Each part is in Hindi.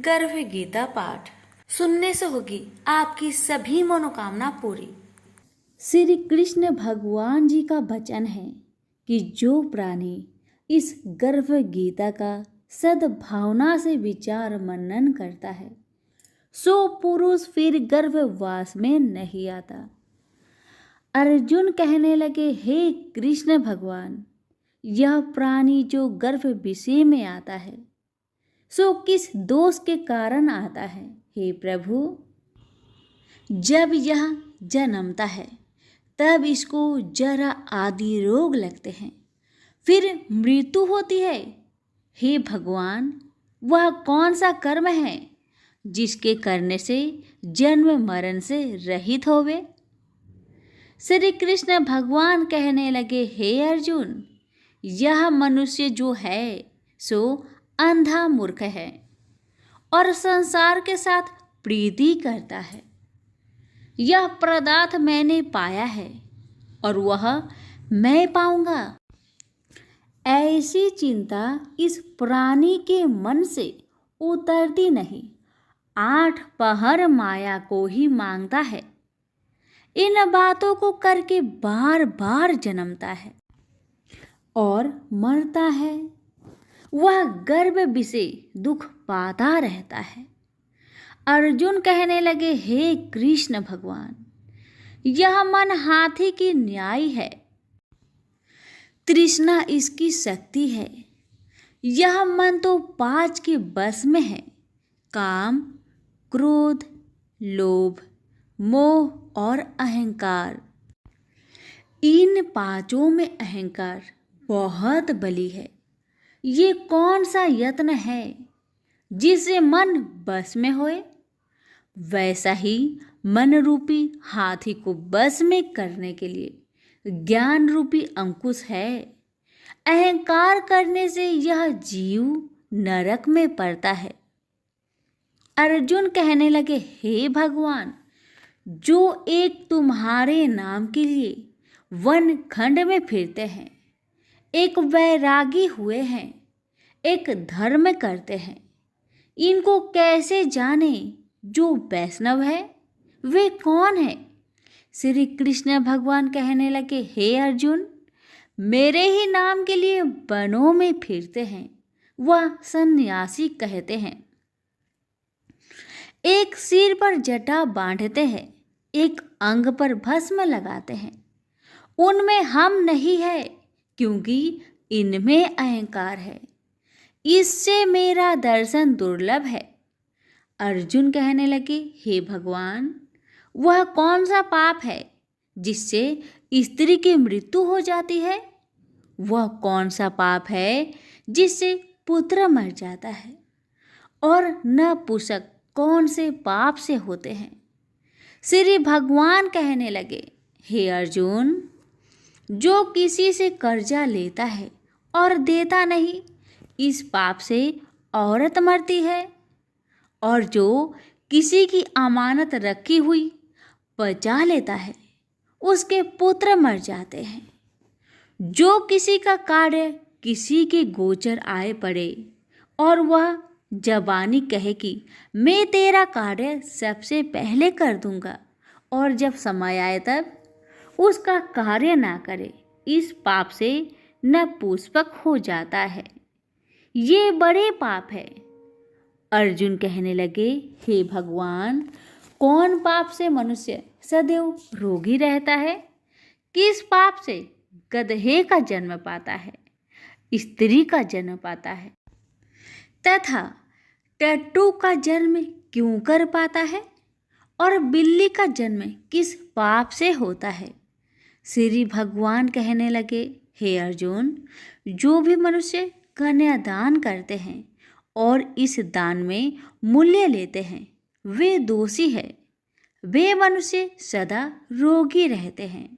गर्भ गीता पाठ सुनने से होगी आपकी सभी मनोकामना पूरी। श्री कृष्ण भगवान जी का वचन है कि जो प्राणी इस गर्भ गीता का सद्भावना से विचार मनन करता है सो पुरुष फिर गर्भवास में नहीं आता। अर्जुन कहने लगे, हे कृष्ण भगवान, यह प्राणी जो गर्भ विषय में आता है सो किस दोष के कारण आता है? हे प्रभु, जब यह जन्मता है तब इसको जरा आदि रोग लगते हैं, फिर मृत्यु होती है। हे भगवान, वह कौन सा कर्म है जिसके करने से जन्म मरण से रहित होवे? श्री कृष्ण भगवान कहने लगे, हे अर्जुन, यह मनुष्य जो है सो अंधा मूर्ख है और संसार के साथ प्रीति करता है। यह पदार्थ मैंने पाया है और वह मैं पाऊंगा, ऐसी चिंता इस प्राणी के मन से उतरती नहीं। 8 पहर माया को ही मांगता है, इन बातों को करके बार बार जन्मता है और मरता है। वह गर्भ विषय दुख पाता रहता है। अर्जुन कहने लगे, हे कृष्ण भगवान, यह मन हाथी की न्याय है, तृष्णा इसकी शक्ति है। यह मन तो 5 के बस में है, काम, क्रोध, लोभ, मोह और अहंकार। इन 5 में अहंकार बहुत बली है। ये कौन सा यत्न है जिससे मन बस में होए? वैसा ही मन रूपी हाथी को बस में करने के लिए ज्ञान रूपी अंकुश है। अहंकार करने से यह जीव नरक में पड़ता है। अर्जुन कहने लगे, हे भगवान, जो एक तुम्हारे नाम के लिए वन खंड में फिरते हैं, एक वैरागी हुए हैं, एक धर्म करते हैं, इनको कैसे जाने जो वैष्णव है वे कौन है? श्री कृष्ण भगवान कहने लगे, हे अर्जुन, मेरे ही नाम के लिए वनों में फिरते हैं वह सन्यासी कहते हैं। एक सिर पर जटा बांधते हैं, एक अंग पर भस्म लगाते हैं। उनमें हम नहीं है क्योंकि इनमें अहंकार है, इससे मेरा दर्शन दुर्लभ है। अर्जुन कहने लगे, हे भगवान, वह कौन सा पाप है जिससे स्त्री की मृत्यु हो जाती है? वह कौन सा पाप है जिससे पुत्र मर जाता है? और नपुंसक कौन से पाप से होते हैं? श्री भगवान कहने लगे, हे अर्जुन, जो किसी से कर्जा लेता है और देता नहीं, इस पाप से औरत मरती है। और जो किसी की अमानत रखी हुई बचा लेता है, उसके पुत्र मर जाते हैं। जो किसी का कार्य किसी के गोचर आए पड़े और वह जबानी कहे कि मैं तेरा कार्य सबसे पहले कर दूंगा, और जब समय आए तब उसका कार्य ना करे, इस पाप से नपुंसक हो जाता है। ये बड़े पाप है। अर्जुन कहने लगे, हे भगवान, कौन पाप से मनुष्य सदैव रोगी रहता है? किस पाप से गधे का जन्म पाता है, स्त्री का जन्म पाता है, तथा टट्टू का जन्म क्यों कर पाता है? और बिल्ली का जन्म किस पाप से होता है? श्री भगवान कहने लगे, हे अर्जुन, जो भी मनुष्य कन्यादान करते हैं और इस दान में मूल्य लेते हैं वे दोषी है। वे मनुष्य सदा रोगी रहते हैं।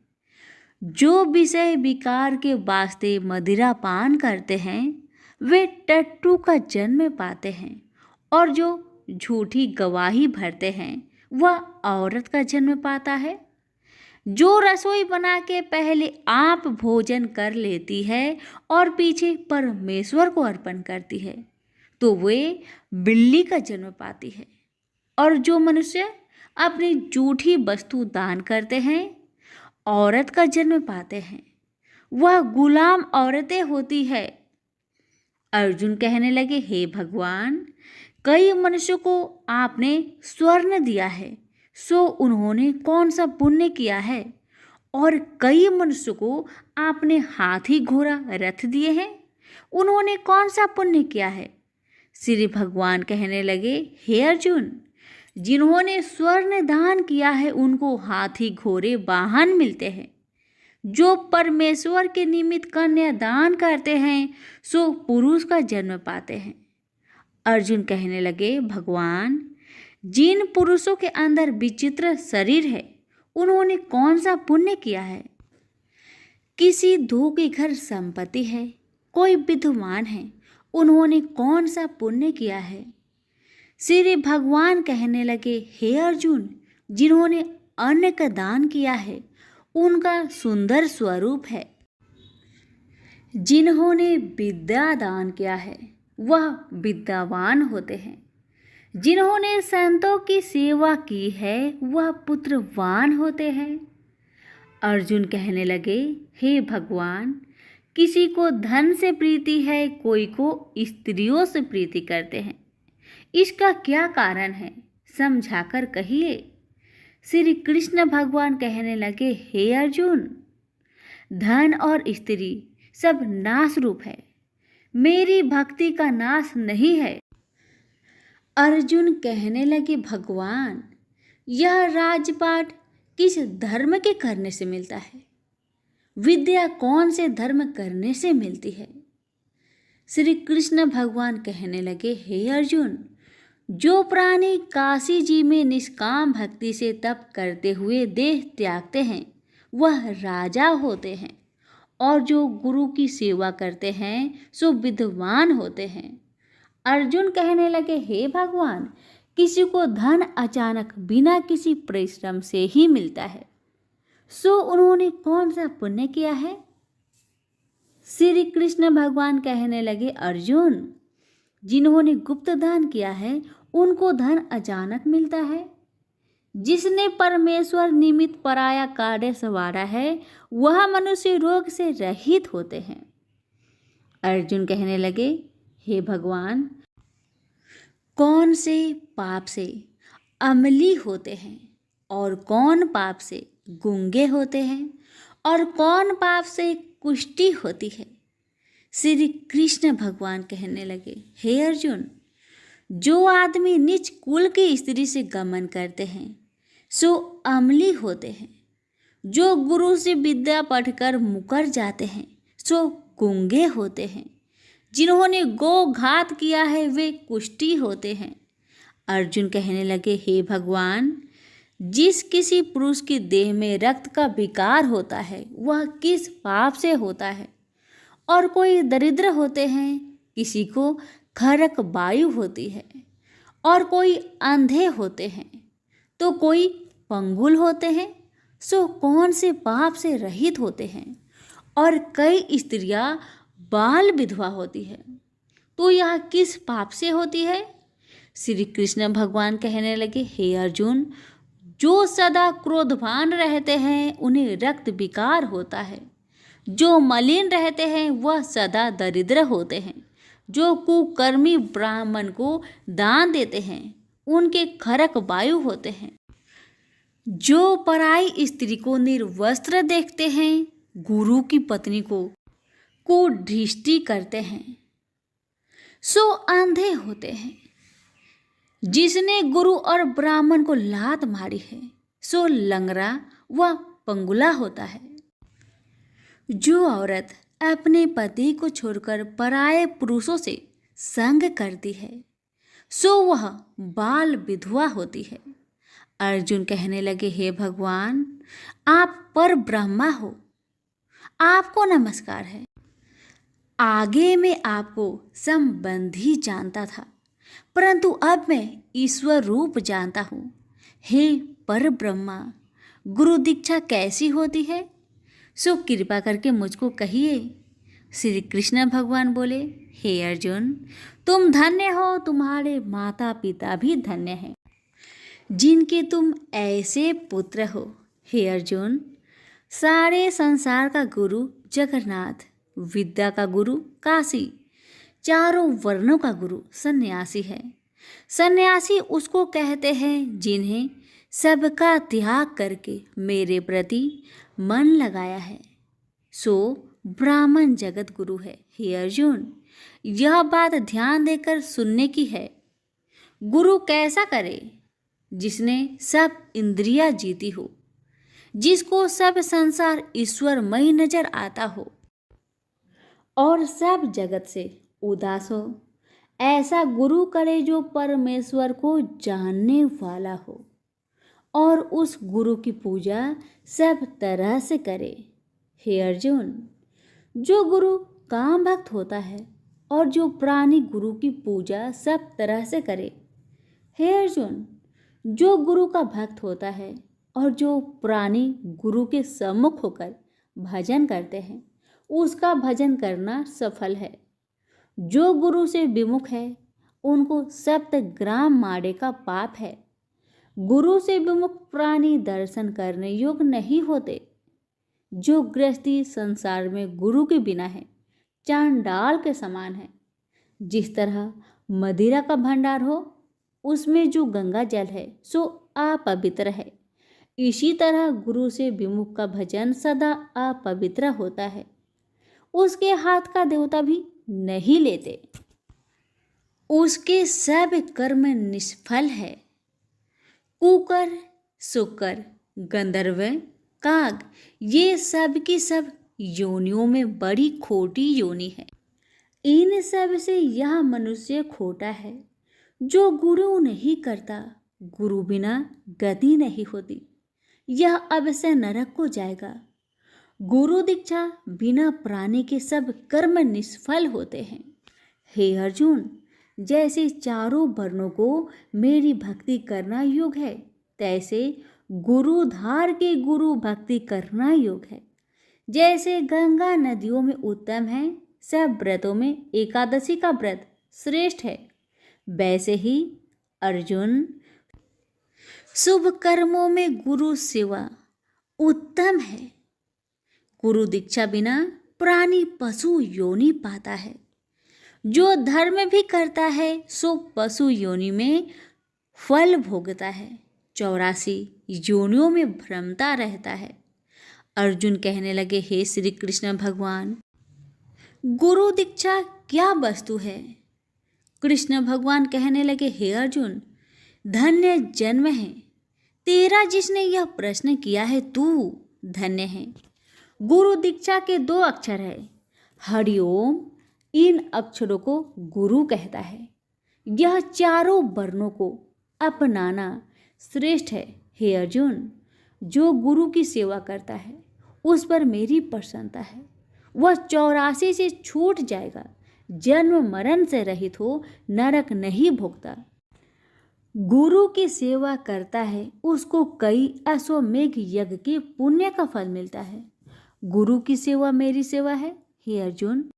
जो विषय विकार के वास्ते मदिरा पान करते हैं वे टट्टू का जन्म पाते हैं, और जो झूठी गवाही भरते हैं वह औरत का जन्म पाता है। जो रसोई बना के पहले आप भोजन कर लेती है और पीछे परमेश्वर को अर्पण करती है, तो वे बिल्ली का जन्म पाती है। और जो मनुष्य अपनी झूठी वस्तु दान करते हैं औरत का जन्म पाते हैं, वह गुलाम औरतें होती है। अर्जुन कहने लगे, हे भगवान, कई मनुष्यों को आपने स्वर्ण दिया है, सो उन्होंने कौन सा पुण्य किया है? और कई मनुष्यों को आपने हाथी घोड़ा रथ दिए हैं, उन्होंने कौन सा पुण्य किया है? श्री भगवान कहने लगे, हे अर्जुन, जिन्होंने स्वर्ण दान किया है उनको हाथी घोड़े वाहन मिलते हैं। जो परमेश्वर के निमित्त कन्या दान करते हैं सो पुरुष का जन्म पाते हैं। अर्जुन कहने लगे, भगवान, जिन पुरुषों के अंदर विचित्र शरीर है उन्होंने कौन सा पुण्य किया है? किसी दो के घर संपत्ति है, कोई विद्वान है, उन्होंने कौन सा पुण्य किया है? श्री भगवान कहने लगे, हे अर्जुन, जिन्होंने अन्न का दान किया है उनका सुंदर स्वरूप है। जिन्होंने विद्या दान किया है वह विद्यावान होते हैं। जिन्होंने संतों की सेवा की है वह पुत्रवान होते हैं। अर्जुन कहने लगे, हे भगवान, किसी को धन से प्रीति है, कोई को स्त्रियों से प्रीति करते हैं। इसका क्या कारण है, समझाकर कहिए। श्री कृष्ण भगवान कहने लगे, हे अर्जुन, धन और स्त्री सब नाश रूप है, मेरी भक्ति का नाश नहीं है। अर्जुन कहने लगे, भगवान, यह राजपाट किस धर्म के करने से मिलता है? विद्या कौन से धर्म करने से मिलती है? श्री कृष्ण भगवान कहने लगे, हे अर्जुन, जो प्राणी काशी जी में निष्काम भक्ति से तप करते हुए देह त्यागते हैं वह राजा होते हैं, और जो गुरु की सेवा करते हैं सो विद्वान होते हैं। अर्जुन कहने लगे, हे भगवान, किसी को धन अचानक बिना किसी परिश्रम से ही मिलता है, सो उन्होंने कौन सा पुण्य किया है? श्री कृष्ण भगवान कहने लगे, अर्जुन, जिन्होंने गुप्त दान किया है उनको धन अचानक मिलता है। जिसने परमेश्वर निमित्त पराया कार्य संवारा है वह मनुष्य रोग से रहित होते हैं। अर्जुन कहने लगे, हे भगवान, कौन से पाप से अमली होते हैं और कौन पाप से गूंगे होते हैं और कौन पाप से कुष्ठी होती है? श्री कृष्ण भगवान कहने लगे, हे अर्जुन, जो आदमी नीच कुल की स्त्री से गमन करते हैं सो अमली होते हैं। जो गुरु से विद्या पढ़कर मुकर जाते हैं सो गूंगे होते हैं। जिन्होंने गो घात किया है वे कुष्ठी होते हैं। अर्जुन कहने लगे, हे भगवान, जिस किसी पुरुष की देह में रक्त का विकार होता है वह किस पाप से होता है? और कोई दरिद्र होते हैं, किसी को खरक वायु होती है, और कोई अंधे होते हैं, तो कोई पंगुल होते हैं, सो कौन से पाप से रहित होते हैं? और कई स्त्रियां बाल विधवा होती है, तो यह किस पाप से होती है? श्री कृष्ण भगवान कहने लगे, हे अर्जुन, जो सदा क्रोधवान रहते हैं उन्हें रक्त विकार होता है। जो मलिन रहते हैं वह सदा दरिद्र होते हैं। जो कुकर्मी ब्राह्मण को दान देते हैं उनके खरक वायु होते हैं। जो पराई स्त्री को निर्वस्त्र देखते हैं, गुरु की पत्नी को दृष्टि करते हैं, सो अंधे होते हैं। जिसने गुरु और ब्राह्मण को लात मारी है सो लंगड़ा व पंगुला होता है। जो औरत अपने पति को छोड़कर पराये पुरुषों से संग करती है सो वह बाल विधवा होती है। अर्जुन कहने लगे, हे भगवान, आप पर ब्रह्मा हो, आपको नमस्कार है। आगे मैं आपको संबंधी जानता था, परंतु अब मैं ईश्वर रूप जानता हूँ। हे पर ब्रह्मा, गुरु दीक्षा कैसी होती है? सो कृपा करके मुझको कहिए। श्री कृष्ण भगवान बोले, हे अर्जुन, तुम धन्य हो, तुम्हारे माता पिता भी धन्य हैं जिनके तुम ऐसे पुत्र हो। हे अर्जुन, सारे संसार का गुरु जगन्नाथ, विद्या का गुरु काशी, चारों वर्णों का गुरु सन्यासी है। सन्यासी उसको कहते हैं जिन्हें सबका त्याग करके मेरे प्रति मन लगाया है, सो ब्राह्मण जगत गुरु है। हे अर्जुन, यह बात ध्यान देकर सुनने की है। गुरु कैसा करे? जिसने सब इंद्रियां जीती हो, जिसको सब संसार ईश्वरमय नजर आता हो और सब जगत से उदास हो। ऐसा गुरु करे जो परमेश्वर को जानने वाला हो और उस गुरु की पूजा सब तरह से करे। हे अर्जुन, जो गुरु काम भक्त होता है और जो प्राणी गुरु की पूजा सब तरह से करे। हे अर्जुन, जो गुरु का भक्त होता है और जो प्राणी गुरु के सम्मुख होकर भजन करते हैं, उसका भजन करना सफल है। जो गुरु से विमुख है, उनको 7 ग्राम माड़े का पाप है। गुरु से विमुख प्राणी दर्शन करने योग्य नहीं होते। जो गृहस्थी संसार में गुरु के बिना है, चांडाल के समान है। जिस तरह मदिरा का भंडार हो, उसमें जो गंगा जल है सो अपवित्र है, इसी तरह गुरु से विमुख का भजन सदा अपवित्र होता है। उसके हाथ का देवता भी नहीं लेते, उसके सब कर्म निष्फल है। कुकर, शुकर, गंधर्व, काग, ये सब की सब योनियों में बड़ी खोटी योनि है। इन सब से यह मनुष्य खोटा है। जो गुरु नहीं करता, गुरु बिना गति नहीं होती, यह अवश्य नरक को जाएगा। गुरु दीक्षा बिना प्राणी के सब कर्म निष्फल होते हैं। हे अर्जुन, जैसे चारों वर्णों को मेरी भक्ति करना योग है, तैसे गुरुधार के गुरु भक्ति करना योग है। जैसे गंगा नदियों में उत्तम है, सब व्रतों में एकादशी का व्रत श्रेष्ठ है, वैसे ही अर्जुन, शुभ कर्मों में गुरु सेवा उत्तम है। गुरु दीक्षा बिना प्राणी पशु योनि पाता है। जो धर्म भी करता है सो पशु योनि में फल भोगता है, 84 योनियों में भ्रमता रहता है। अर्जुन कहने लगे, हे श्री कृष्ण भगवान, गुरु दीक्षा क्या वस्तु है? कृष्ण भगवान कहने लगे, हे अर्जुन, धन्य जन्म है तेरा जिसने यह प्रश्न किया है, तू धन्य है। गुरु दीक्षा के 2 अक्षर है, हरिओम। इन अक्षरों को गुरु कहता है। यह चारों वर्णों को अपनाना श्रेष्ठ है। हे अर्जुन, जो गुरु की सेवा करता है उस पर मेरी प्रसन्नता है। वह 84 से छूट जाएगा, जन्म मरण से रहित हो, नरक नहीं भोगता। गुरु की सेवा करता है, उसको कई अश्वमेघ यज्ञ के पुण्य का फल मिलता है। गुरु की सेवा मेरी सेवा है। हे अर्जुन,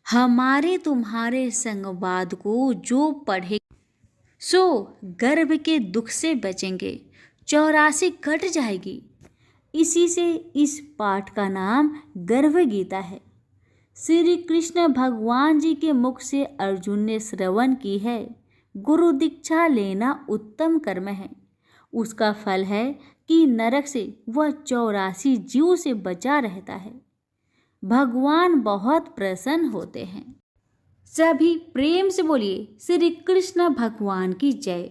हमारे तुम्हारे संवाद को जो पढ़े सो गर्भ के दुख से बचेंगे, 84 कट जाएगी। इसी से इस पाठ का नाम गर्भ गीता है। श्री कृष्ण भगवान जी के मुख से अर्जुन ने श्रवण की है, गुरु दीक्षा लेना उत्तम कर्म है। उसका फल है कि नरक से वह 84 जीव से बचा रहता है। भगवान बहुत प्रसन्न होते हैं। सभी प्रेम से बोलिए, श्री कृष्ण भगवान की जय।